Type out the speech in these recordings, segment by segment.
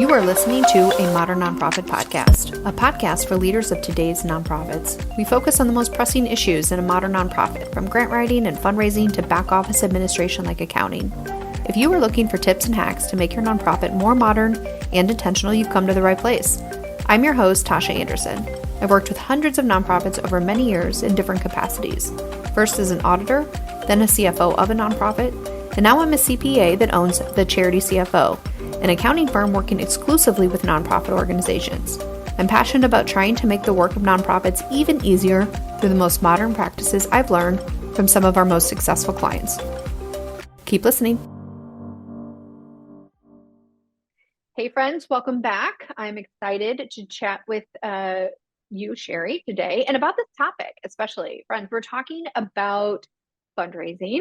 You are listening to a Modern Nonprofit Podcast, a podcast for leaders of today's nonprofits. We focus on the most pressing issues in a modern nonprofit, from grant writing and fundraising to back office administration like accounting. If you are looking for tips and hacks to make your nonprofit more modern and intentional, you've come to the right place. I'm your host, Tosha Anderson. I've worked with hundreds of nonprofits over many years in different capacities. First as an auditor, then a CFO of a nonprofit, and now I'm a CPA that owns the Charity CFO, an accounting firm working exclusively with nonprofit organizations. I'm passionate about trying to make the work of nonprofits even easier through the most modern practices I've learned from some of our most successful clients. Keep listening. Hey friends, welcome back. I'm excited to chat with you, Sherry, today, and about this topic, especially. Friends, we're talking about fundraising.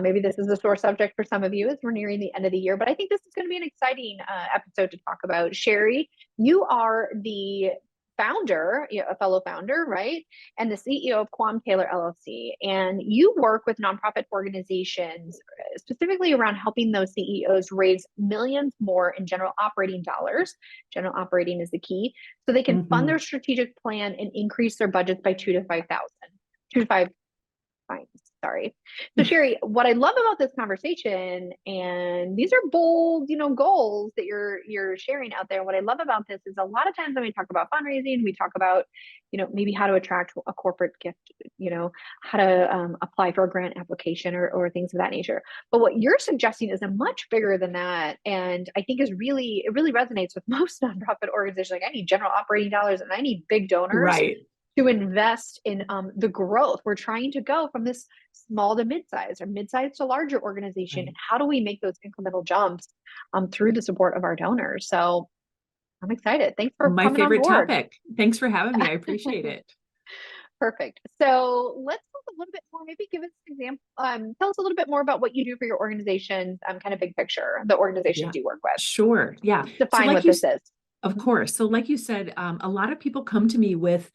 Maybe this is a sore subject for some of you as we're nearing the end of the year, but I think this is going to be an exciting episode to talk about. Sherry, you are the founder, a fellow founder, right? And the CEO of QuamTaylor LLC. And you work with nonprofit organizations, specifically around helping those CEOs raise millions more in general operating dollars. General operating is the key. So they can fund their strategic plan and increase their budgets by 2 to 5 times. Sorry. So Sherry, what I love about this conversation, and these are bold, goals that you're sharing out there. What I love about this is a lot of times when we talk about fundraising, we talk about, maybe how to attract a corporate gift, how to apply for a grant application or things of that nature. But what you're suggesting is a much bigger than that. And I think it really resonates with most nonprofit organizations. Like, I need general operating dollars and I need big donors. Right. To invest in the growth. We're trying to go from this small to mid-size or mid-size to larger organization. Right. And how do we make those incremental jumps through the support of our donors? So I'm excited. Thanks for my coming favorite on board. topic. Thanks for having me. I appreciate it. Perfect. So let's talk a little bit more, maybe give us an example. Tell us a little bit more about what you do for your organizations, kind of big picture, the organizations you work with. Sure. Yeah. Define what this is. Of course. So like you said, a lot of people come to me with,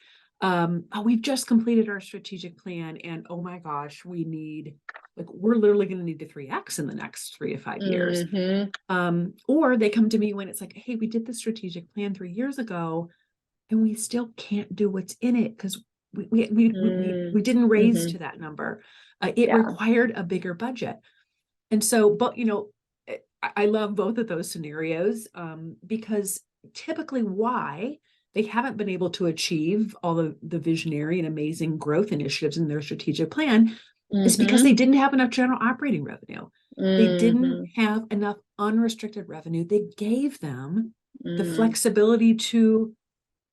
we've just completed our strategic plan and oh my gosh, we're literally going to need to 3X in the next 3 to 5 years. Or they come to me when it's like, hey, we did the strategic plan 3 years ago and we still can't do what's in it because we didn't raise to that number. It required a bigger budget. And so, but I love both of those scenarios because typically why they haven't been able to achieve all the visionary and amazing growth initiatives in their strategic plan is because they didn't have enough general operating revenue. They didn't have enough unrestricted revenue. They gave them the flexibility to,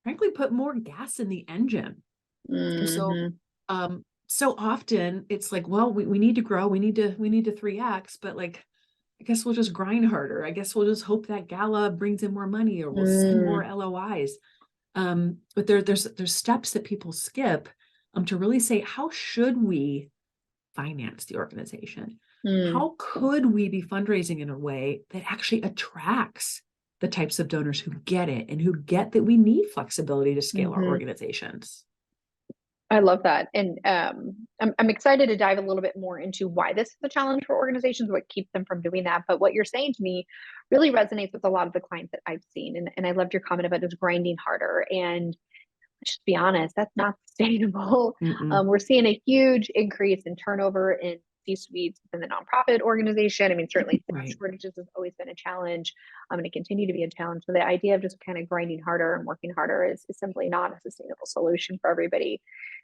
frankly, put more gas in the engine. And so often it's like, well, we need to grow. We need to 3X, but like, I guess we'll just grind harder. I guess we'll just hope that gala brings in more money or we'll send more LOIs. But there's steps that people skip to really say, how should we finance the organization? How could we be fundraising in a way that actually attracts the types of donors who get it and who get that we need flexibility to scale our organizations? I love that. And I'm excited to dive a little bit more into why this is a challenge for organizations, what keeps them from doing that. But what you're saying to me really resonates with a lot of the clients that I've seen. And I loved your comment about just grinding harder. And let's just be honest, that's not sustainable. We're seeing a huge increase in turnover in C-suites within the nonprofit organization. I mean, certainly shortages has always been a challenge. And it continue to be a challenge. So the idea of just kind of grinding harder and working harder is simply not a sustainable solution for everybody.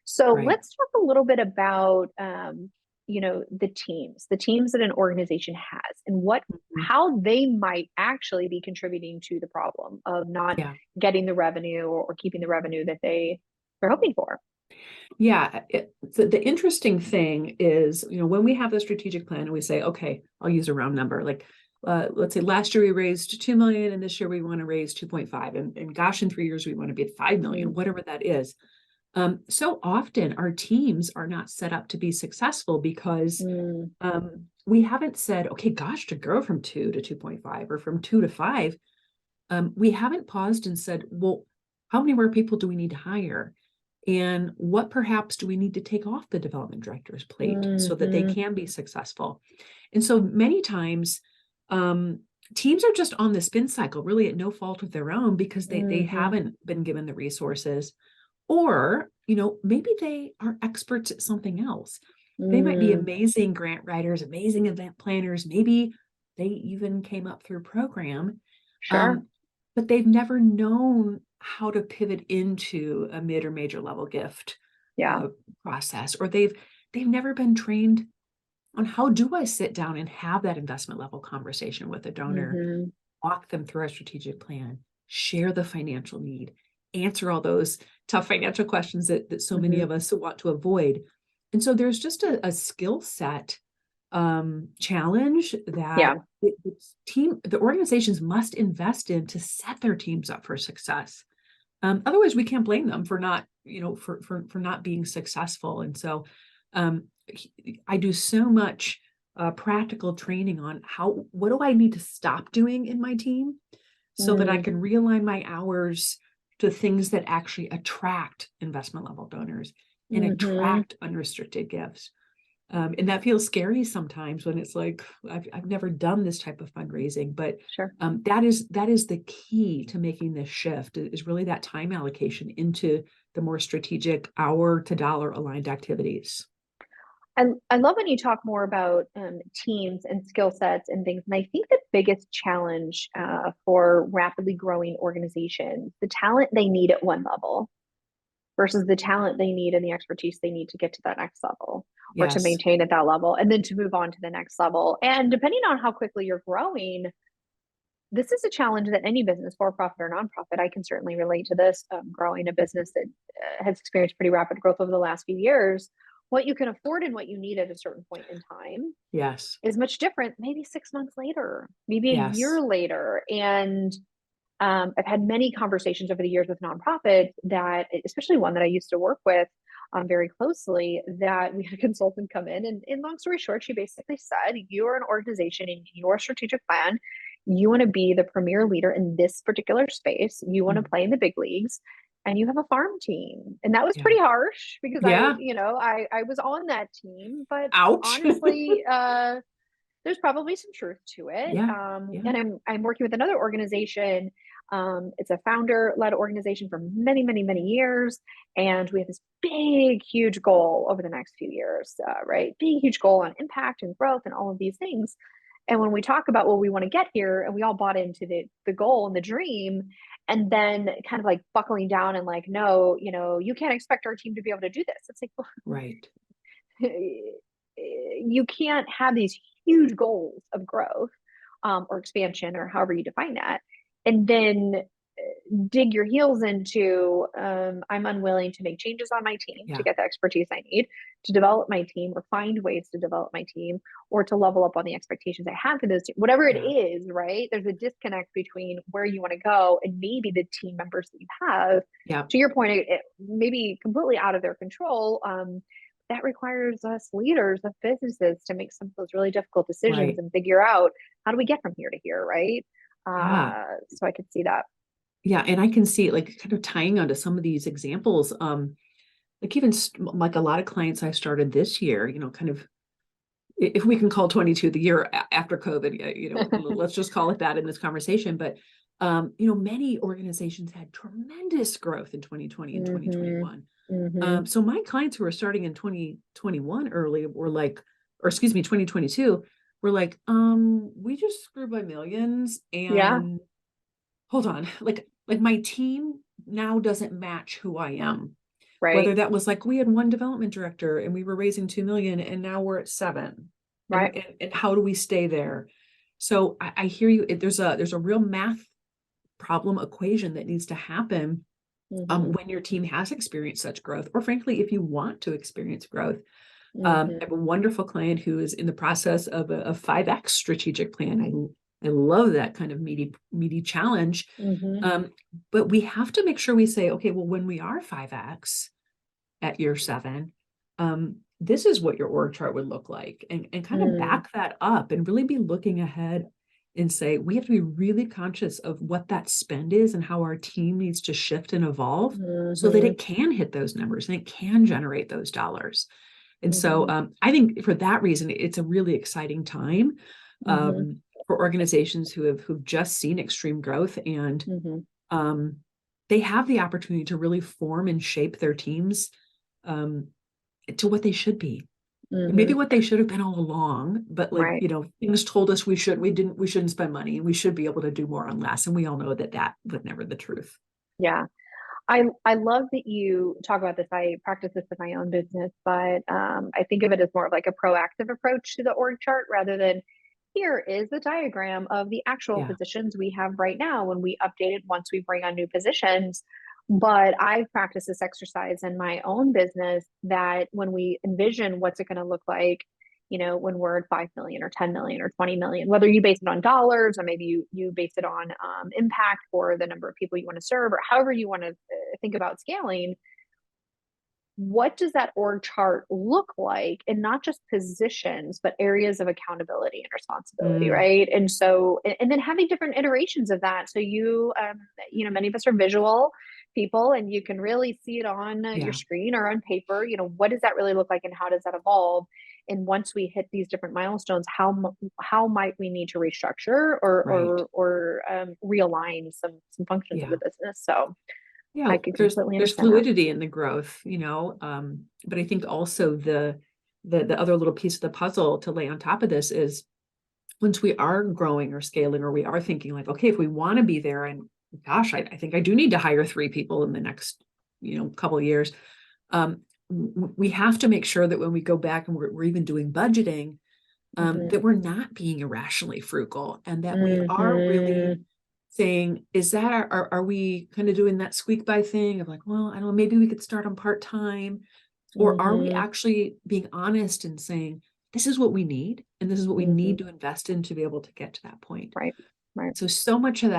So let's talk a little bit about, the teams that an organization has and how they might actually be contributing to the problem of not getting the revenue or keeping the revenue that they're hoping for. Yeah. The interesting thing is, when we have the strategic plan and we say, okay, I'll use a round number. Like, let's say last year we raised 2 million and this year we want to raise 2.5 and gosh, in 3 years, we want to be at 5 million, whatever that is. So often our teams are not set up to be successful because we haven't said, okay, gosh, to grow from 2 to 2.5 or from 2 to 5, we haven't paused and said, well, how many more people do we need to hire? And what perhaps do we need to take off the development director's plate so that they can be successful? And so many times teams are just on the spin cycle, really at no fault of their own, because they Mm-hmm. haven't been given the resources, or, maybe they are experts at something else. They might be Mm, amazing grant writers, amazing event planners. Maybe they even came up through program, sure. um, but they've never known how to pivot into a mid or major level gift Yeah. uh, process, or they've never been trained on how do I sit down and have that investment level conversation with a donor, Mm-hmm. walk them through our strategic plan, share the financial need, answer all those tough financial questions that so many Mm-hmm. of us want to avoid. And so there's just a skill set challenge Yeah. that the organizations must invest in to set their teams up for success. Otherwise, we can't blame them for not, for not being successful. And so, um, I do so much practical training on what do I need to stop doing in my team so that I Mm, can realign my hours to things that actually attract investment level donors and mm-hmm. attract unrestricted gifts. And that feels scary sometimes when it's like, I've never done this type of fundraising, but Sure. that is the key to making this shift, is really that time allocation into the more strategic hour to dollar aligned activities. I love when you talk more about teams and skill sets and things. And I think the biggest challenge for rapidly growing organizations, the talent they need at one level versus the talent they need and the expertise they need to get to that next level or to Yes. maintain at that level and then to move on to the next level. And depending on how quickly you're growing, this is a challenge that any business, for profit or nonprofit, I can certainly relate to this. Growing a business that has experienced pretty rapid growth over the last few years, what you can afford and what you need at a certain point in time Yes. is much different, maybe 6 months later, maybe a Yes. year later. And I've had many conversations over the years with nonprofits that, especially one that I used to work with very closely, that we had a consultant come in long story short, she basically said, you're an organization in your strategic plan. You want to be the premier leader in this particular space. You want to Mm. play in the big leagues and you have a farm team. And that was Yeah. pretty harsh because Yeah. I was on that team, but Ouch. honestly, there's probably some truth to it. Yeah. Yeah. And I'm working with another organization. It's a founder-led organization for many, many, many years, and we have this big, huge goal over the next few years. Right, big, huge goal on impact and growth and all of these things. And when we talk about, well, we want to get here, and we all bought into the goal and the dream, and then kind of like buckling down and like, no, you can't expect our team to be able to do this. It's like, Right. you can't have these huge goals of growth or expansion or however you define that and then dig your heels into I'm unwilling to make changes on my team to Yeah. get the expertise I need to develop my team or find ways to develop my team or to level up on the expectations I have for those teams. Whatever it Yeah. is, right, there's a disconnect between where you want to go and maybe the team members that you have, Yeah. to your point, it may be completely out of their control. That requires us leaders of businesses to make some of those really difficult decisions Right. and figure out how do we get from here to here, right? Yeah. So I could see that. Yeah. And I can see, like, kind of tying onto some of these examples, like even like a lot of clients I started this year, kind of, if we can call 22 the year after COVID, let's just call it that in this conversation. But many organizations had tremendous growth in 2020 and Mm-hmm. 2021. Mm-hmm. So my clients who are starting in 2021 early were like, or excuse me, 2022, were like, we just grew by millions, Yeah, and hold on, like my team now doesn't match who I am. right, Whether that was like, we had one development director and we were raising 2 million and now we're at 7. right. And how do we stay there? So I hear you. There's a real math problem equation that needs to happen Mm-hmm. when your team has experienced such growth, or frankly, if you want to experience growth. I Mm-hmm. have a wonderful client who is in the process of a 5X strategic plan. I love that kind of meaty challenge. Mm-hmm. But we have to make sure we say, okay, well, when we are 5X at year 7, this is what your org chart would look like, and kind of Mm-hmm. back that up and really be looking ahead and say, we have to be really conscious of what that spend is and how our team needs to shift and evolve so that Mm-hmm. it can hit those numbers and it can generate those dollars. And so Mm-hmm. I think for that reason, it's a really exciting time. Mm-hmm. for organizations who've just seen extreme growth, and Mm-hmm. they have the opportunity to really form and shape their teams to what they should be. And maybe Mm-hmm. what they should have been all along, but like, Right. things told us we shouldn't spend money, and we should be able to do more on less. And we all know that was never the truth. Yeah. I love that you talk about this. I practice this in my own business, but I think of it as more of like a proactive approach to the org chart rather than here is the diagram of the actual Yeah, positions we have right now when we update it once we bring on new positions. But I practice this exercise in my own business that when we envision what's it going to look like, when we're at 5 million or 10 million or 20 million, whether you base it on dollars or maybe you base it on impact for the number of people you want to serve or however you want to think about scaling, what does that org chart look like, and not just positions but areas of accountability and responsibility, mm, right? And so and then having different iterations of that, so many of us are visual people and you can really see it on your yeah, screen or on paper. What does that really look like and how does that evolve, and once we hit these different milestones, how might we need to restructure or right. realign some functions of Yeah. the business. So Yeah, I can there's completely there's understand that. fluidity in the growth, but I think also the other little piece of the puzzle to lay on top of this is once we are growing or scaling, or we are thinking like, okay, if we want to be there, and gosh, I think I do need to hire 3 people in the next, couple of years. We have to make sure that when we go back and we're even doing budgeting, Hmm. that we're not being irrationally frugal, and that we are really Hmm. saying, is that are we kind of doing that squeak by thing of like, well, I don't know, maybe we could start on part-time, or are we Hmm. actually being honest and saying, this is what we need, and this is what we Hmm. need to invest in to be able to get to that point. Right. Right. So much of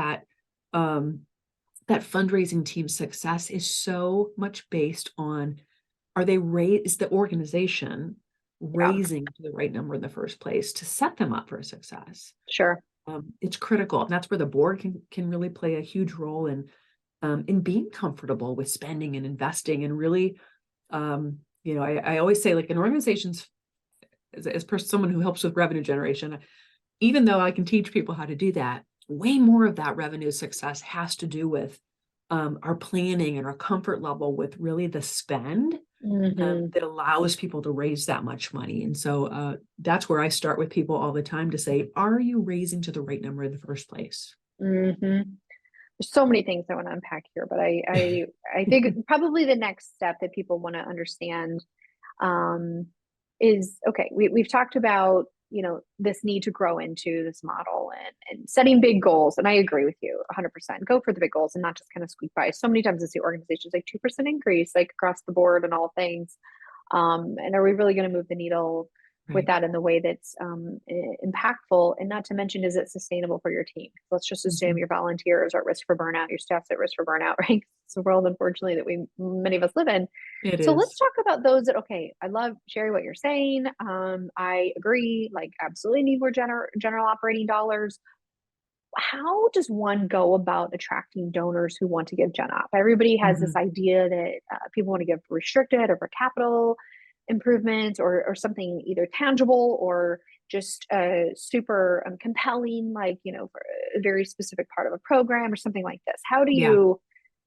um, that fundraising team success is so much based on, is the organization Yeah. raising to the right number in the first place to set them up for success? Sure. It's critical, and that's where the board can really play a huge role in being comfortable with spending and investing, and really, I always say, like, in organizations, someone who helps with revenue generation, even though I can teach people how to do that, way more of that revenue success has to do with our planning and our comfort level with really the spend Hmm. that allows people to raise that much money. And so that's where I start with people all the time to say, are you raising to the right number in the first place? Hmm. There's so many things I want to unpack here, but I think probably the next step that people want to understand um, is okay. We've talked about this need to grow into this model and setting big goals, and I agree with you 100%. Go for the big goals and not just kind of squeak by. So many times I see organizations like 2% increase, like across the board and all things. And are we really going to move the needle with Right. that in the way that's impactful? And not to mention, is it sustainable for your team? Let's just assume Mhm. your volunteers are at risk for burnout, your staff's at risk for burnout, right? It's a world, unfortunately, that many of us live in. It So let's is. talk about those that, okay, I love, Sherry, what you're saying. I agree, like, absolutely need more general operating dollars. How does one go about attracting donors who want to give gen op? Everybody has this Mhm. idea that people want to give restricted or for capital improvements or something either tangible or just super compelling, like, for a very specific part of a program or something like this. How do Yeah. you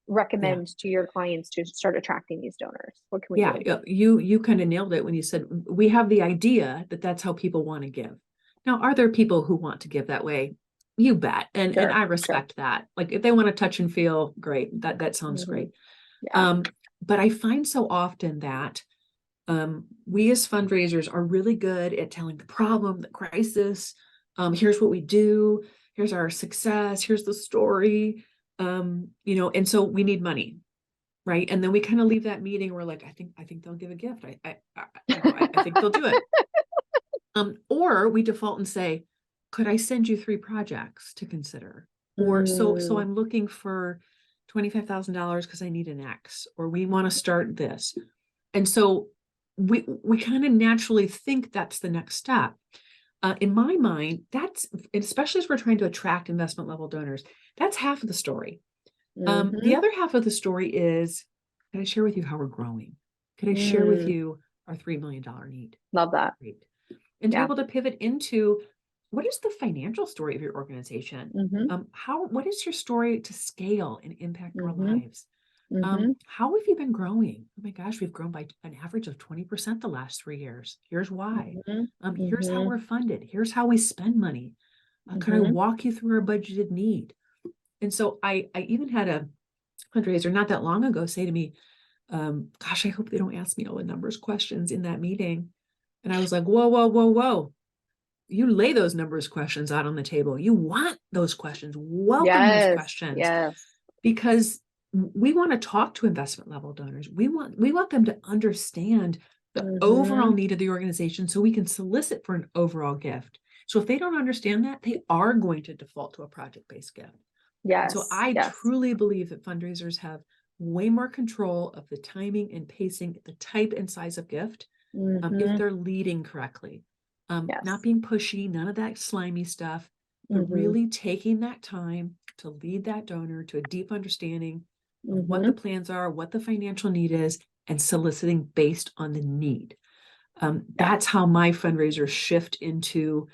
Yeah. recommend to your clients to start attracting these donors? What can we Yeah. do? You kind of nailed it when you said we have the idea that that's how people want to give. Now, are there people who want to give that way? You bet. And Sure, I sure. respect that. Like, if they want to touch and feel, great. That sounds Hmm. great. Yeah. Um, but I find so often that we as fundraisers are really good at telling the problem, the crisis. Here's what we do. Here's our success. Here's the story. And so we need money, right? And then we kind of leave that meeting. We're like, I think they'll give a gift. I think they'll do it. Or we default and say, could I send you 3 projects to consider? Or so Mm, I'm looking for $25,000 because I need an X, or we want to start this. And so we kind of naturally think that's the next step. In my mind, that's, especially as we're trying to attract investment level donors, that's half of the story. The hmm. other half of the story is, can I share with you how we're growing? Can I share with Mm, you our $3 million need? love that. Great. And to be Yeah. able to pivot into, what is the financial story of your organization? Mm-hmm. What is your story to scale and impact more Mm-hmm. lives? Mm-hmm. How have you been growing? Oh my gosh, we've grown by an average of 20% the last 3 years. Here's why. Mm-hmm. Here's how we're funded. Here's how we spend money. Could I Mm-hmm. walk you through our budgeted need? And so I even had a fundraiser not that long ago say to me, gosh, I hope they don't ask me all the numbers questions in that meeting. And I was like, whoa, whoa, whoa, whoa. You lay those numbers questions out on the table. You want those questions. Welcome those Yes. questions Yes. because we want to talk to investment level donors. We want them to understand the overall Mm-hmm. need of the organization so we can solicit for an overall gift. So if they don't understand that, they are going to default to a project-based gift. And so Yes. I Yes. truly believe that fundraisers have way more control of the timing and pacing, the type and size of gift, if Mm-hmm. they're leading correctly. Not Yes. being pushy, none of that slimy stuff, but Mm-hmm. really taking that time to lead that donor to a deep understanding of what Mm-hmm. the plans are, what the financial need is, and soliciting based on the need. Yeah. That's how my fundraisers shift into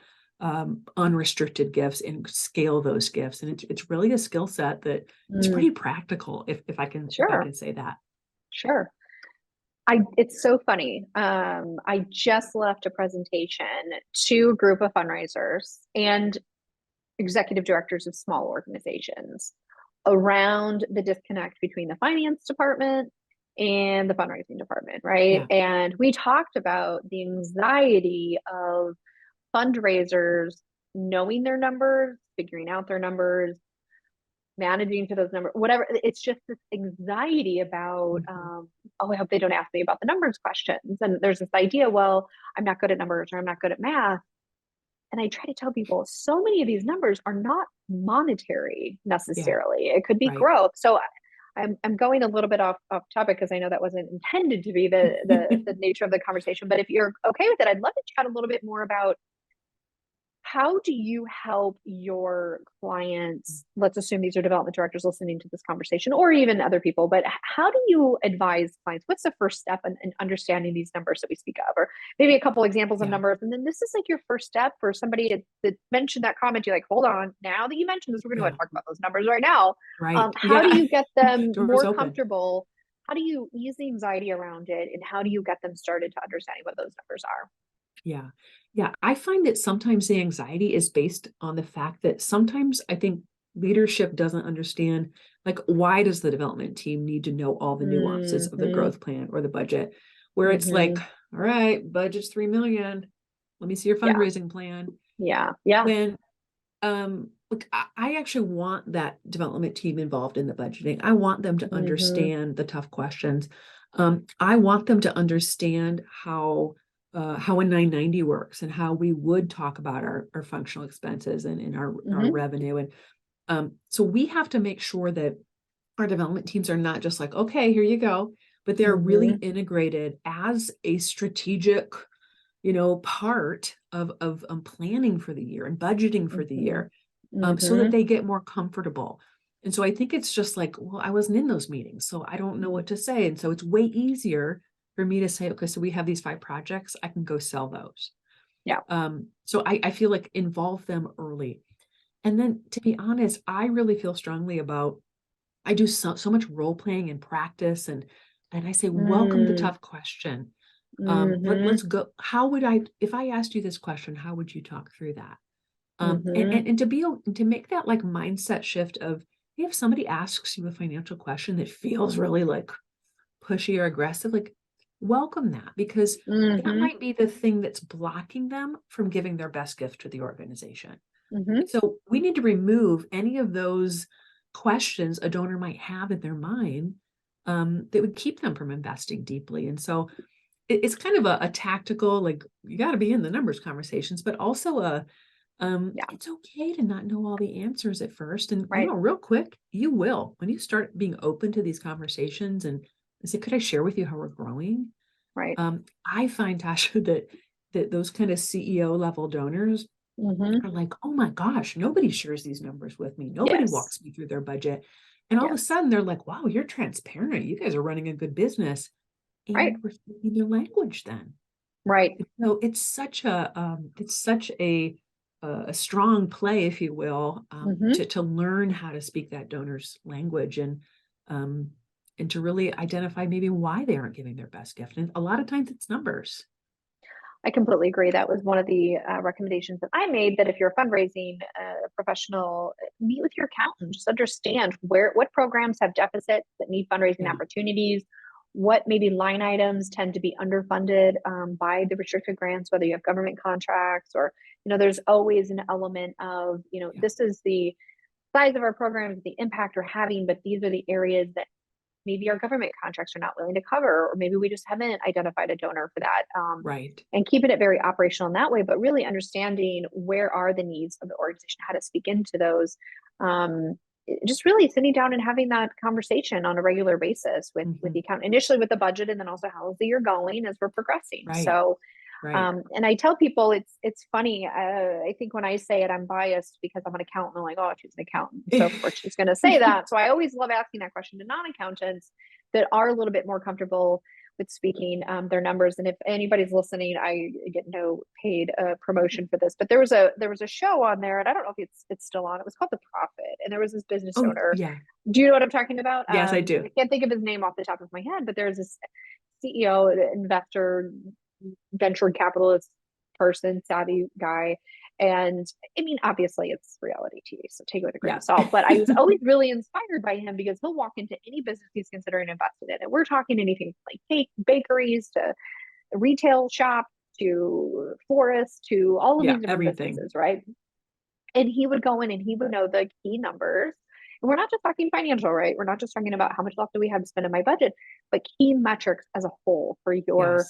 unrestricted gifts and scale those gifts. And it's really a skill set that is Mm. pretty practical, if I Sure. can say that. Sure. It's so funny. I just left a presentation to a group of fundraisers and executive directors of small organizations around the disconnect between the finance department and the fundraising department, right? Yeah. And we talked about the anxiety of fundraisers knowing their numbers, figuring out their numbers, managing to those numbers, whatever. It's just this anxiety about, Mhm. oh, I hope they don't ask me about the numbers questions. And there's this idea, well, I'm not good at numbers or I'm not good at math. And I try to tell people so many of these numbers are not monetary Yeah. necessarily. It could be Right. growth. So I'm going a little bit off topic because I know that wasn't intended to be the nature of the conversation. But if you're okay with it, I'd love to chat a little bit more about how do you help your clients? Let's assume these are development directors listening to this conversation, or even other people, but how do you advise clients? What's the first step in understanding these numbers that we speak of? Or maybe a couple examples of Yeah. numbers. And then this is like your first step for somebody to mention that comment. You're like, hold on, now that you mentioned this, we're going to Yeah. talk about those numbers right now. Right. How do Yeah. you get them Doors more open. comfortable? How do you ease the anxiety around it? And how do you get them started to understanding what those numbers are? Yeah. Yeah. I find that sometimes the anxiety is based on the fact that sometimes I think leadership doesn't understand, like, why does the development team need to know all the nuances of the Mm-hmm. growth plan or the budget? Where it's Mm-hmm. like, all right, budget's 3 million. Let me see your Yeah. fundraising plan. Yeah. Yeah. When look, I actually want that development team involved in the budgeting. I want them to Mm-hmm. understand the tough questions. I want them to understand how a 990 works and how we would talk about our functional expenses and our Mm-hmm. revenue. And so we have to make sure that our development teams are not just like, okay, here you go, but they're really Mm-hmm. integrated as a strategic, part of planning for the year and budgeting for the Mm-hmm. year, so that Mm-hmm. they get more comfortable. And so I think it's just like, well, I wasn't in those meetings, so I don't know Mm-hmm. what to say. And so it's way easier for me to say, okay, so we have these 5 projects, I can go sell those. Yeah. So I feel like involve them early. And then to be honest, I really feel strongly about, I do so much role playing and practice, and I say, welcome the Mm-hmm. tough question. Mm-hmm. Let's go. How would I, if I asked you this question, how would you talk through that? And, Mm-hmm. and and to be able to make that like mindset shift of, hey, if somebody asks you a financial question that feels really like pushy or aggressive, like, welcome that, because that Mm-hmm. might be the thing that's blocking them from giving their best gift to the organization. Mm-hmm. So we need to remove any of those questions a donor might have in their mind, that would keep them from investing deeply. And so it's kind of a tactical, like, you got to be in the numbers conversations, but also Yeah. it's okay to not know all the answers at first. And, Right. real quick, you will, when you start being open to these conversations and say, could I share with you how we're growing? Right. I find, Tasha, that those kind of CEO level donors Mm-hmm. are like, oh my gosh, nobody shares these numbers with me. Nobody Yes. walks me through their budget. And all of a Yes. sudden they're like, wow, you're transparent. You guys are running a good business. Right. And we're speaking their language then. Right. So it's such a a strong play, if you will, Mm-hmm. to learn how to speak that donor's language um, and to really identify maybe why they aren't giving their best gift. And a lot of times it's numbers. I completely agree. That was one of the recommendations that I made, that if you're a fundraising professional, meet with your accountant, just understand what programs have deficits that need fundraising Yeah, opportunities, what maybe line items tend to be underfunded by the restricted grants, whether you have government contracts or, there's always an element of, yeah, this is the size of our programs, the impact we're having, but these are the areas that maybe our government contracts are not willing to cover, or maybe we just haven't identified a donor for that. right. And keeping it very operational in that way, but really understanding where are the needs of the organization, how to speak into those. Um, just really sitting down and having that conversation on a regular basis with Hmm. the account, initially with the budget, and then also how's the year going as we're progressing. Right, So right. and I tell people it's funny. I think when I say it, I'm biased because I'm an accountant. I'm like, oh, she's an accountant, so of course she's going to say that. So I always love asking that question to non-accountants that are a little bit more comfortable with speaking their numbers. And if anybody's listening, I get no paid promotion for this, but there was a show on there, and I don't know if it's still on. It was called The Profit, and there was this business Oh, owner. yeah. Do you know what I'm talking about? Yes, I do. I can't think of his name off the top of my head, but there's this CEO, investor, venture capitalist person, savvy guy. And I mean, obviously it's reality TV, so take it with a grain Yeah. of salt. But I was always really inspired by him because he'll walk into any business he's considering investing in. And we're talking anything from like cake, bakeries to retail shop to florists to all of Yeah, these different everything. businesses, right? And he would go in and he would know the key numbers. And we're not just talking financial, right? We're not just talking about how much left do we have to spend in my budget, but key metrics as a whole Yes.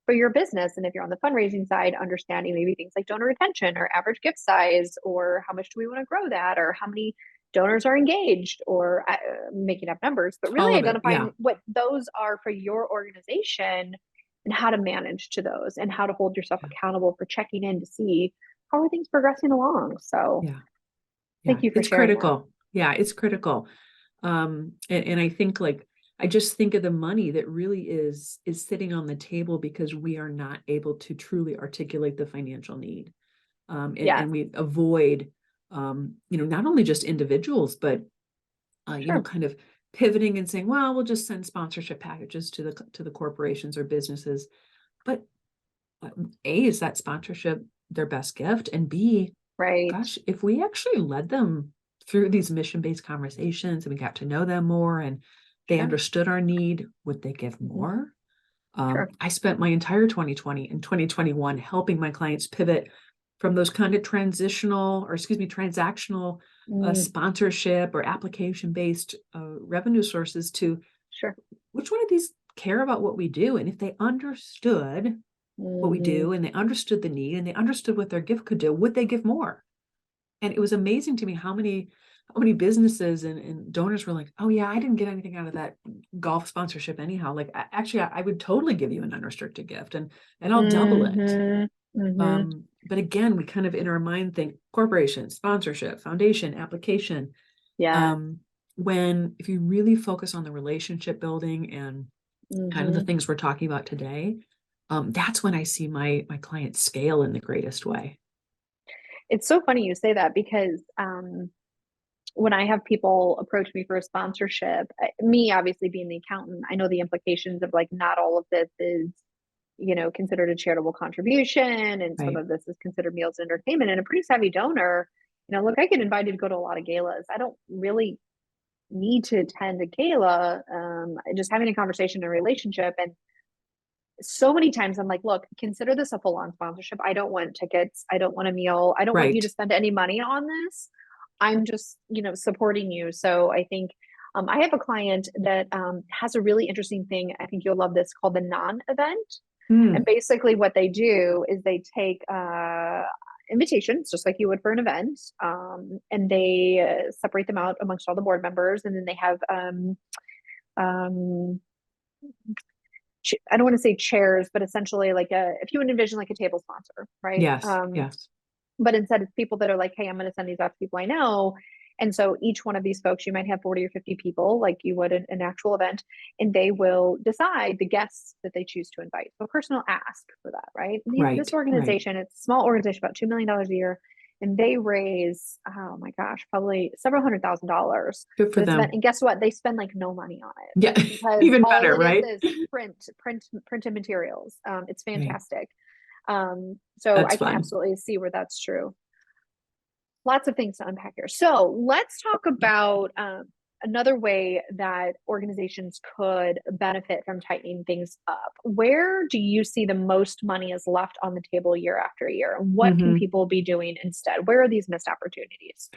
for your business. And if you're on the fundraising side, understanding maybe things like donor retention or average gift size, or how much do we want to grow that, or how many donors are engaged, or making up numbers, but All really of it. Yeah. identifying what those are for your organization and how to manage to those and how to hold yourself Yeah. accountable for checking in to see how are things progressing along. So Yeah. Yeah. thank you for It's sharing that. critical. Yeah, it's critical. And I think like I just think of the money that really is sitting on the table because we are not able to truly articulate the financial need. Yes, And we avoid not only just individuals, but sure. kind of pivoting and saying, well, we'll just send sponsorship packages to the corporations or businesses. But A, is that sponsorship their best gift? And B, Right. gosh, if we actually led them through these mission-based conversations and we got to know them more and they Sure. understood our need, would they give Mhm. more? Sure. I spent my entire 2020 and 2021 helping my clients pivot from those kind of transactional Mm, sponsorship or application-based revenue sources to sure. which one of these care about what we do? And if they understood what we Hmm. do and they understood the need and they understood what their gift could do, would they give more? And it was amazing to me how many businesses and donors were like, oh yeah, I didn't get anything out of that golf sponsorship anyhow. Like actually, I would totally give you an unrestricted gift and I'll double it. Hmm. Hmm. But again, we kind of in our mind think corporation, sponsorship, foundation, application. Yes. Um, when if you really focus on the relationship building and kind of the Hmm. things we're talking about today, that's when I see my clients scale in the greatest way. It's so funny you say that because when I have people approach me for a sponsorship, me obviously being the accountant, I know the implications of like not all of this is, considered a charitable contribution, and some Right. of this is considered meals and entertainment. And a pretty savvy donor, look, I get invited to go to a lot of galas. I don't really need to attend a gala. Just having a conversation and a relationship. And so many times I'm like, look, consider this a full on sponsorship. I don't want tickets. I don't want a meal. I don't want you to Right. spend any money on this. I'm just, supporting you. So I think I have a client that has a really interesting thing. I think you'll love this, called the non event. And Hmm. basically, what they do is they take invitations, just like you would for an event, and they separate them out amongst all the board members. And then they have um, I don't want to say chairs, but essentially like if you would envision like a table sponsor, right? Yes. Yes. But instead it's people that are like, hey, I'm going to send these out to people I know. And so each one of these folks, you might have 40 or 50 people like you would an actual event, and they will decide the guests that they choose to invite. So a person will ask for that, right? This Right. Right. organization, it's a small organization, about $2 million a year. and they raise, oh my gosh, probably several $100,000 Good for for this event. them. And guess what? They spend like no money on it Yeah, because even all better, it right? is printed materials. It's Right. fantastic. So That's I can fun. absolutely see where that's true. Lots of things to unpack here. So let's talk about another way that organizations could benefit from tightening things up. Where do you see the most money is left on the table year after year? What can Hmm. people be doing instead? Where are these missed opportunities?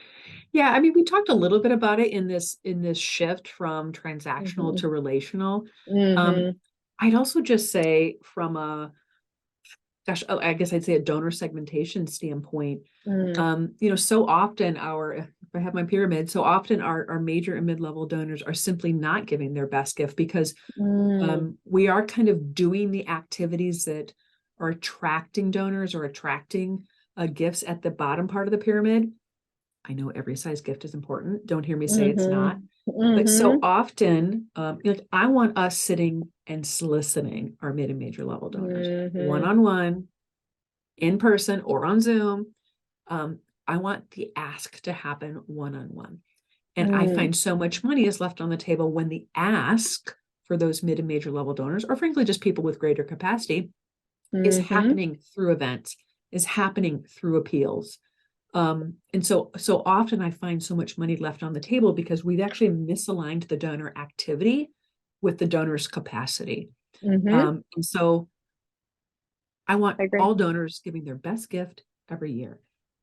Yeah, I mean, we talked a little bit about it in this shift from transactional Mm-hmm. to relational. Um, Mm-hmm. I'd also just say from a, gosh, oh, I guess I'd say a donor segmentation standpoint, so often if I have my pyramid, so often our major and mid-level donors are simply not giving their best gift because Mm-hmm. we are kind of doing the activities that are attracting donors or attracting gifts at the bottom part of the pyramid. I know every size gift is important. Don't hear me say it's Mm-hmm. not. But so Mm-hmm. often, like I want us sitting and soliciting our mid and major level donors one Mm-hmm. on one, in person, or on Zoom. Um, I want the ask to happen one on one. And I Mm-hmm. find so much money is left on the table when the ask for those mid and major level donors, or frankly, just people with greater capacity, is Mm-hmm. happening through events, is happening through appeals. And so often I find so much money left on the table because we've actually misaligned the donor activity with the donor's capacity. Mm-hmm. And so I want I agree. all donors giving their best gift every year.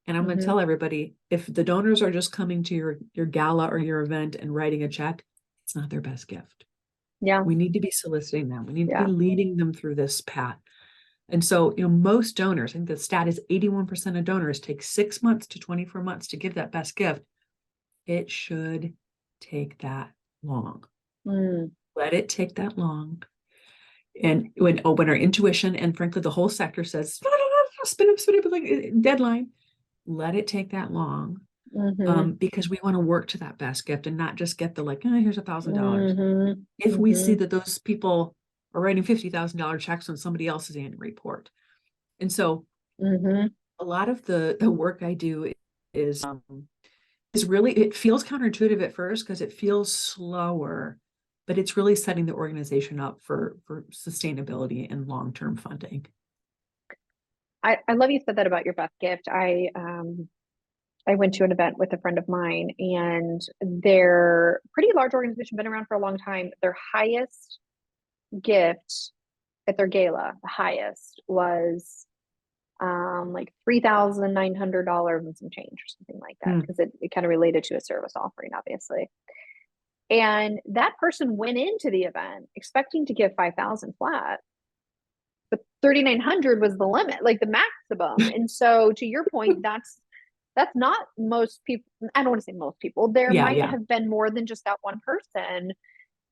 And I'm going to Mm-hmm. tell everybody, if the donors are just coming to your gala or your event and writing a check, it's not their best gift. Yeah. We need to be soliciting them. We need to be Yeah. leading them through this path. And so, most donors, I think the stat is 81% of donors take 6 months to 24 months to give that best gift. It should take that long. Mm. Let it take that long. And when our intuition and frankly the whole sector says spin up like deadline, let it take that long. Mm-hmm. Because we want to work to that best gift and not just get the like, here's $1,000. Mm-hmm. If we see Mm-hmm. that those people are writing $50,000 checks on somebody else's annual report. And so Mm-hmm. a lot of the work I do is really, it feels counterintuitive at first because it feels slower, but it's really setting the organization up for sustainability and long-term funding. I love you said that about your best gift. I went to an event with a friend of mine, and their pretty large organization, been around for a long time. Their highest gift at their gala, the highest was like $3,900 and some change or something like that, Hmm. because it kind of related to a service offering, obviously. And that person went into the event expecting to give 5,000 flat, but 3,900 was the limit, like the maximum. And so to your point, that's not most people. I don't want to say most people. There Yeah, might yeah, have been more than just that one person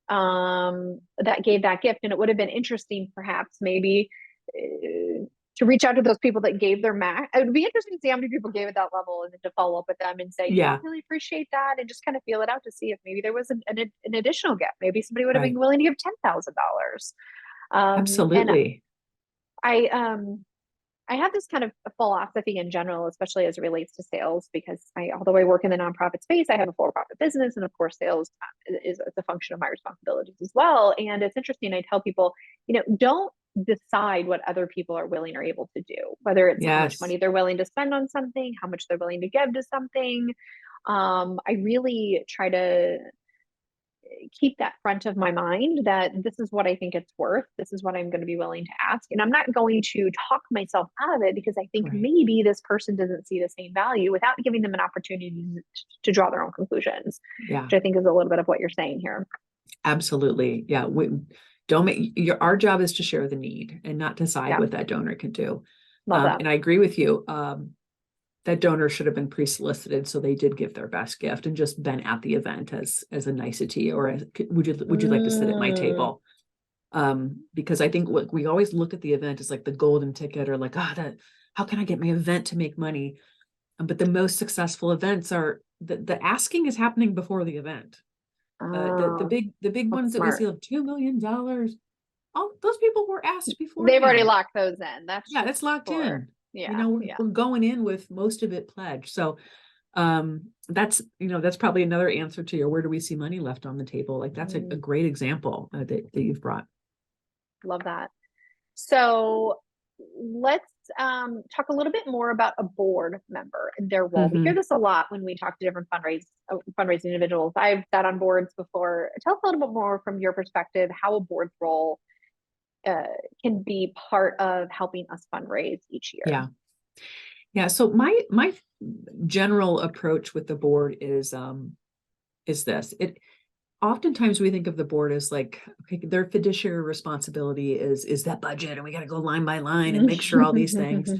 that gave that gift, and it would have been interesting perhaps maybe to reach out to those people that gave their max. It would be interesting to see how many people gave at that level, and then to follow up with them and say, yeah, really appreciate that, and just kind of feel it out to see if maybe there was an additional gift. Maybe somebody would have right. been willing to give $10,000. And Absolutely. I I have this kind of philosophy in general, especially as it relates to sales, because although I work in the nonprofit space, I have a for-profit business, and of course, sales is a function of my responsibilities as well. And it's interesting. I tell people, don't decide what other people are willing or able to do, whether it's how much Yes. money they're willing to spend on something, how much they're willing to give to something. I really try to keep that front of my mind that this is what I think it's worth. This is what I'm going to be willing to ask. And I'm not going to talk myself out of it because I think Right. maybe this person doesn't see the same value without giving them an opportunity to draw their own conclusions, Yeah, which I think is a little bit of what you're saying here. absolutely. Yeah. We don't make our job is to share the need and not decide Yeah, what that donor can do. love that. And I agree with you. That donor should have been pre-solicited, so they did give their best gift and just been at the event as a nicety, or would you like to sit at my Mm, table? Because I think what we always look at the event as like the golden ticket, or like, that how can I get my event to make money? But the most successful events are the asking is happening before the event. oh, The big that's ones that we smart. see, like $2 million, all those people were asked They've already beforehand. locked those in. That's Yeah, just that's locked for in. Yeah. Yeah. we're going in with most of it pledged. So that's probably another answer to your, where do we see money left on the table? Like that's a great example that you've brought. Love that. So let's talk a little bit more about a board member and their role. We hear this a lot when we talk to different fundraising individuals. I've sat on boards before. Tell us a little bit more from your perspective how a board's role can be part of helping us fundraise each year. Yeah. Yeah. So my general approach with the board is this. Oftentimes we think of the board as like, okay, their fiduciary responsibility is that budget, and we got to go line by line and make sure all these things.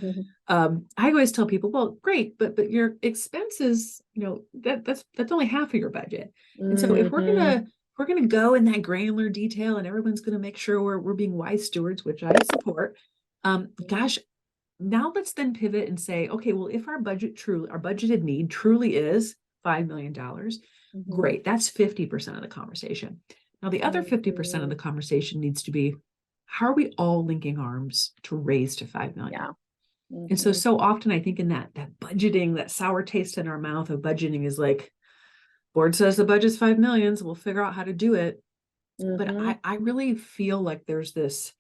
I always tell people, well, great, but your expenses, that's only half of your budget. And so if we're gonna go in that granular detail, and everyone's gonna make sure we're being wise stewards, which I support. Gosh, now let's then pivot and say, okay, well, if our budgeted need truly is $5 million, great. That's 50% of the conversation. Now, the other 50% of the conversation needs to be, how are we all linking arms to raise to 5 million? Yeah. And so often I think in that budgeting, that sour taste in our mouth of budgeting is like, board says the budget's 5 million, so we'll figure out how to do it. But I really feel like there's this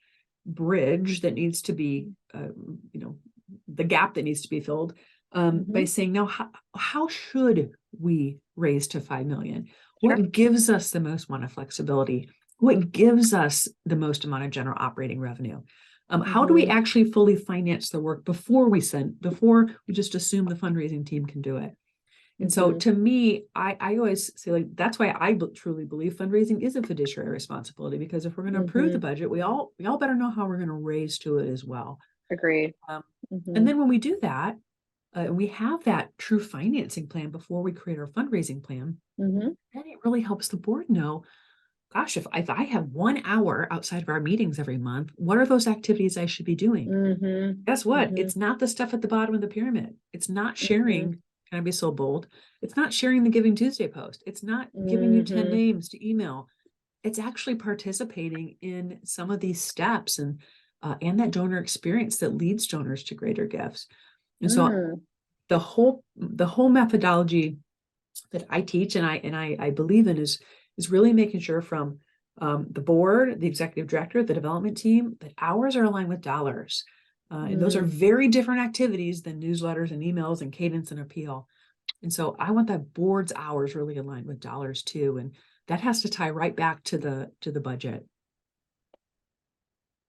bridge that needs to be, the gap that needs to be filled by saying, now, how should we raise to 5 million? What gives us the most amount of flexibility? What gives us the most amount of general operating revenue? How do we actually fully finance the work before we just assume the fundraising team can do it? And so to me, I always say, like, that's why I truly believe fundraising is a fiduciary responsibility, because if we're going to approve the budget, we all better know how we're going to raise to it as well. Agreed. And then when we do that, we have that true financing plan before we create our fundraising plan, then it really helps the board know, gosh, if I have 1 hour outside of our meetings every month, what are those activities I should be doing? Guess what? It's not the stuff at the bottom of the pyramid. It's not sharing. Can I be so bold? It's not sharing the Giving Tuesday post. It's not giving you 10 names to email. It's actually participating in some of these steps and that donor experience that leads donors to greater gifts. And so the whole methodology that I teach and I believe in is really making sure from the board, the executive director, the development team, that hours are aligned with dollars. And those are very different activities than newsletters and emails and cadence and appeal. And so I want that board's hours really aligned with dollars too. And that has to tie right back to the budget.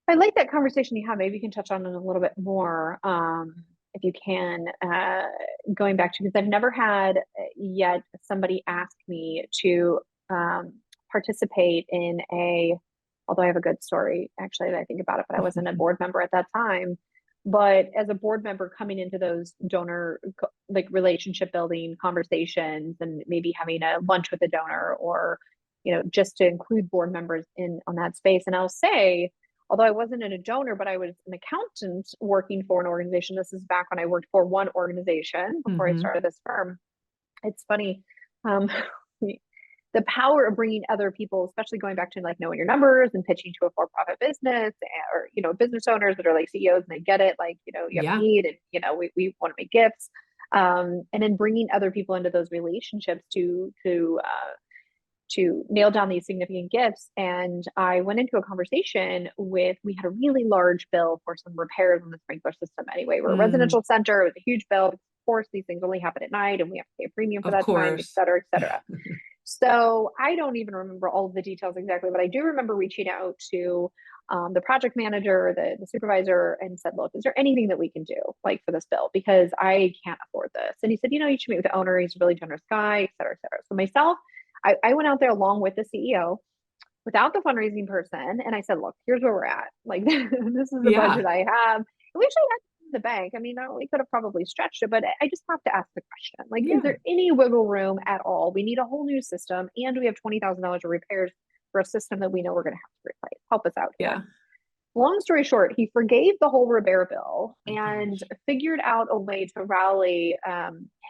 I like that conversation you have. Maybe you can touch on it a little bit more, if you can, going back to, because I've never had yet somebody ask me to participate in although I have a good story, actually, that I think about it, but I wasn't a board member at that time. But as a board member coming into those donor, like, relationship building conversations, and maybe having a lunch with a donor, or, just to include board members on that space. And I'll say, although I wasn't a donor, but I was an accountant working for an organization. This is back when I worked for one organization before I started this firm. It's funny. The power of bringing other people, especially going back to like knowing your numbers and pitching to a for-profit business, or, business owners that are like CEOs and they get it, like, you have a need, and, we want to make gifts. And then bringing other people into those relationships to nail down these significant gifts. And I went into a conversation we had a really large bill for some repairs on the sprinkler system. Anyway, we're a residential center. It was a huge bill. Of course, these things only happen at night, and we have to pay a premium for that time, et cetera, et cetera. So I don't even remember all of the details exactly, but I do remember reaching out to the project manager, the supervisor, and said, look, is there anything that we can do, like, for this bill? Because I can't afford this. And he said, you should meet with the owner. He's a really generous guy, et cetera, et cetera. So myself, I went out there along with the CEO without the fundraising person. And I said, look, here's where we're at. Like, this is the budget I have. And we actually had the bank. I mean, we could have probably stretched it, but I just have to ask the question, like, is there any wiggle room at all? We need a whole new system, and we have $20,000 of repairs for a system that we know we're going to have to replace. Help us out here. Long story short, he forgave the whole repair bill and figured out a way to rally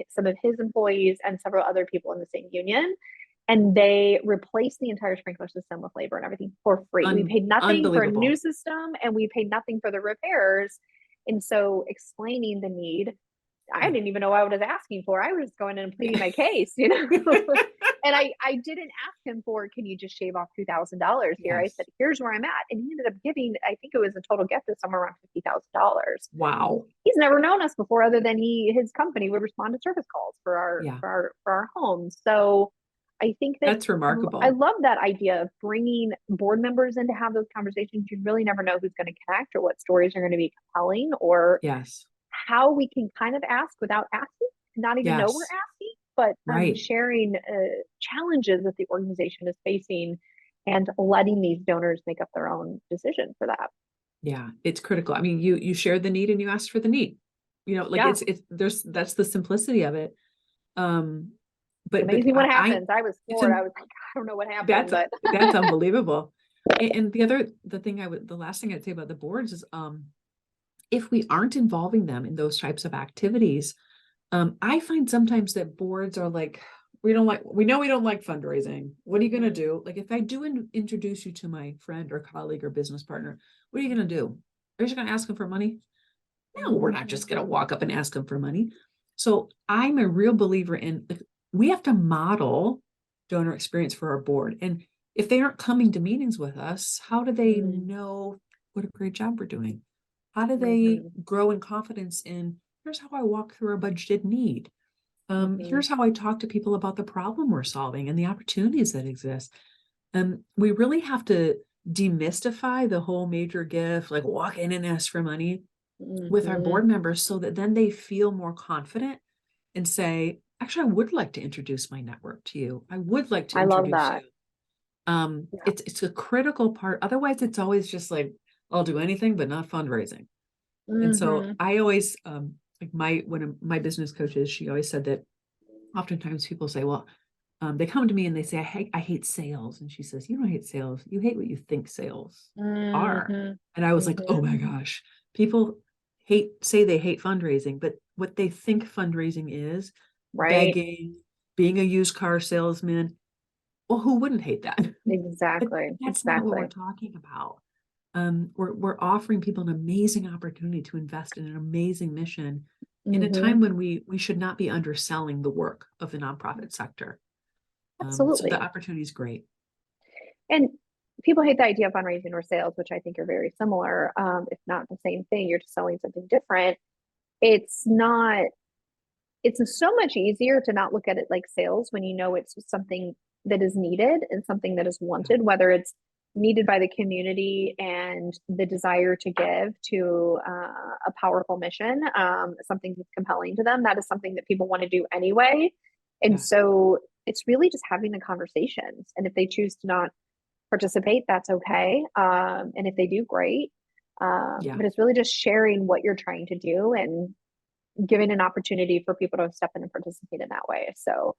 some of his employees and several other people in the same union. And they replaced the entire sprinkler system with labor and everything for free. We paid nothing for a new system, and we paid nothing for the repairs. And so explaining the need, I Yeah. didn't even know what I was asking for. I was just going in and pleading my case, And I didn't ask him for, can you just shave off $2,000 here? I Yes. said, here's where I'm at. And he ended up giving, I think it was a total gift of somewhere around $50,000. Wow. He's never known us before, other than his company would respond to service calls for Yeah. our homes. So I think that That's I remarkable. love that idea of bringing board members in to have those conversations. You really never know who's going to connect or what stories are going to be compelling, or Yes. how we can kind of ask without asking, not even know we're Yes. asking, but Right. sharing challenges that the organization is facing and letting these donors make up their own decision for that. Yeah. It's critical. I mean, you shared the need and you asked for the need. Like Yeah, that's the simplicity of it. Um, it's but amazing what I happens. I was it's floored. I an was like, I don't know what happened, that's but that's unbelievable. And the last thing I'd say about the boards is, if we aren't involving them in those types of activities, I find sometimes that boards are like, we know we don't like fundraising. What are you going to do? Like, if I do introduce you to my friend or colleague or business partner, what are you going to do? Are you just going to ask them for money? No, we're not just going to walk up and ask them for money. So I'm a real believer in, we have to model donor experience for our board. And if they aren't coming to meetings with us, how do they know what a great job we're doing? How do they grow in confidence in, here's how I walk through a budgeted need? Here's how I talk to people about the problem we're solving and the opportunities that exist. We really have to demystify the whole major gift, like walk in and ask for money, with our board members, so that then they feel more confident and say, actually, I would like to introduce my network to you. I would like to I love introduce that. you. Yeah. It's a critical part. Otherwise, it's always just like, I'll do anything but not fundraising. And so I always, like one of my business coaches, she always said that oftentimes people say, well, they come to me and they say, I hate sales. And she says, you don't hate sales. You hate what you think sales are. And I was like, oh my gosh, people say they hate fundraising, but what they think fundraising is, Right. begging, being a used car salesman. Well, who wouldn't hate that? But Exactly. that's not what we're Exactly. talking about. We're offering people an amazing opportunity to invest in an amazing mission in a time when we should not be underselling the work of the nonprofit sector. So the Absolutely. opportunity is great. And people hate the idea of fundraising or sales, which I think are very similar, if not the same thing. You're just selling something different. It's not, it's so much easier to not look at it like sales when you know it's something that is needed and something that is Yeah, wanted, whether it's needed by the community and the desire to give to a powerful mission, something that's compelling to them. That is something that people want to do anyway. And yeah, so it's really just having the conversations. And if they choose to not participate, that's okay. And if they do, great. yeah. But it's really just sharing what you're trying to do and giving an opportunity for people to step in and participate in that way. So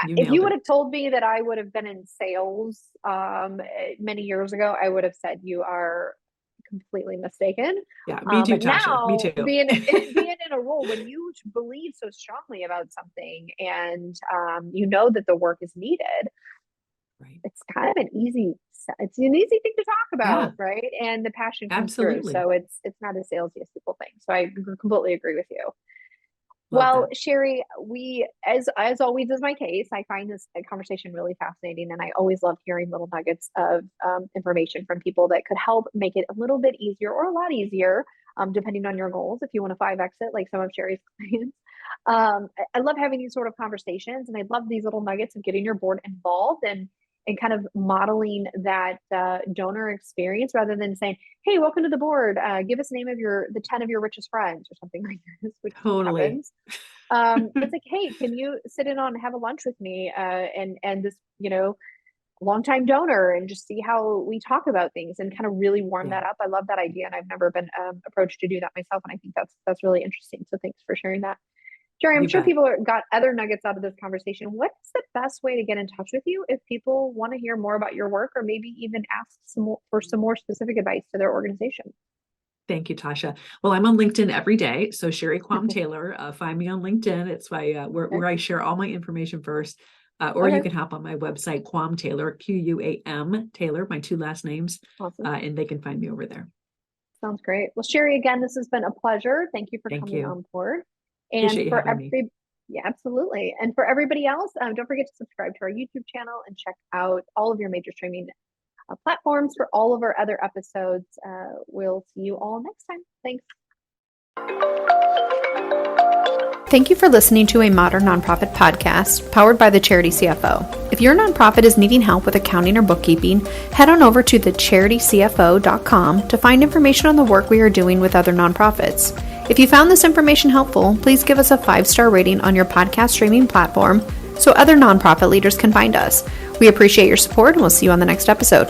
You if you nailed would it. have told me that I would have been in sales many years ago, I would have said you are completely mistaken. Yeah, me too, But Tasha. Me now too. being in a role when you believe so strongly about something and you know that the work is needed, Right. it's an easy thing to talk Yeah, about, right? And the passion comes through. absolutely. So it's not a salesy as people think. So I completely agree with you. Love Well, that. Sherry, we as always is my case, I find this conversation really fascinating, and I always love hearing little nuggets of information from people that could help make it a little bit easier or a lot easier, depending on your goals. If you want to 5x it, like some of Sherry's clients, I love having these sort of conversations, and I love these little nuggets of getting your board involved and kind of modeling that donor experience rather than saying, hey, welcome to the board. Give us the name of the 10 of your richest friends or something like this, which Totally. happens. It's like, hey, can you sit in on have a lunch with me and this, longtime donor and just see how we talk about things and kind of really warm Yeah, that up. I love that idea. And I've never been approached to do that myself. And I think that's really interesting. So thanks for sharing that. Jerry, I'm you sure bet. people got other nuggets out of this conversation. What's the best way to get in touch with you if people want to hear more about your work or maybe even ask for some more specific advice to their organization? Thank you, Tasha. Well, I'm on LinkedIn every day. So Sherry Quam Taylor, find me on LinkedIn. It's where I share all my information first. Or you Okay, can hop on my website, Quam Taylor, Quam Taylor, my two last names, awesome. and they can find me over there. Sounds great. Well, Sherry, again, this has been a pleasure. Thank you for Thank coming you. on board. Appreciate And you for having me. yeah, absolutely. And for everybody else, don't forget to subscribe to our YouTube channel and check out all of your major streaming platforms for all of our other episodes. We'll see you all next time. Thanks. Thank you for listening to a Modern Nonprofit podcast powered by the Charity CFO. If your nonprofit is needing help with accounting or bookkeeping, head on over to thecharitycfo.com to find information on the work we are doing with other nonprofits. If you found this information helpful, please give us a 5-star rating on your podcast streaming platform so other nonprofit leaders can find us. We appreciate your support, and we'll see you on the next episode.